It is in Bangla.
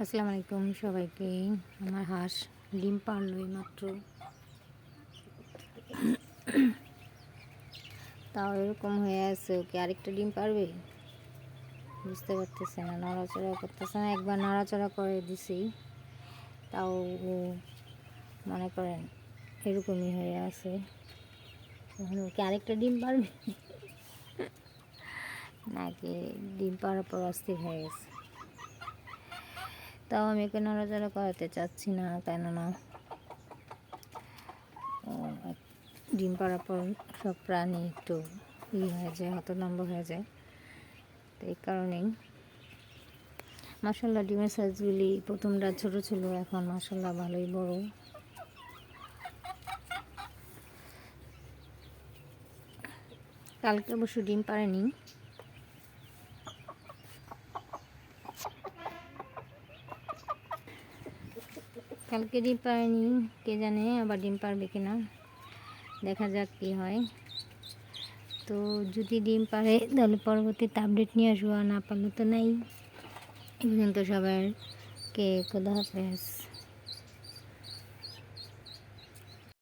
আসসালামু আলাইকুম সবাইকে। আমার হাঁস ডিম পারলো মাত্র, তাও এরকম হয়ে আছে। ওকে আরেকটা ডিম পারবে বুঝতে পারতেছে না, নড়াচড়া করতেছে না। একবার নড়াচড়া করে দিছি, তাও ও মনে করেন এরকমই হয়ে আছে। এখন ওকে আরেকটা ডিম পারবে নাকি ডিম পাড়ার পর অস্থির হয়ে গেছে। তাও আমি ওকে নড়াচড়া করাতে চাচ্ছি না, কেননা ডিম পাড়ার পর সব প্রাণী একটু হয়ে যায়, হতভম্ব হয়ে যায়। তো এই কারণেই মাশাআল্লাহ ডিমের সাইজগুলি প্রথমটা ছোট ছিল, এখন মাশাআল্লাহ ভালোই বড়। কালকে অবশ্য ডিম পাড়েনি, কে জানে আবার ডিম পারবে কিনা, দেখা যাক কি হয়। তো যদি ডিম পারে তাহলে পরবর্তীতে আপডেট নিয়ে আসবো, আর না পারলে তো নাই। এই পর্যন্ত সবাইকে খোদা হাফেজ।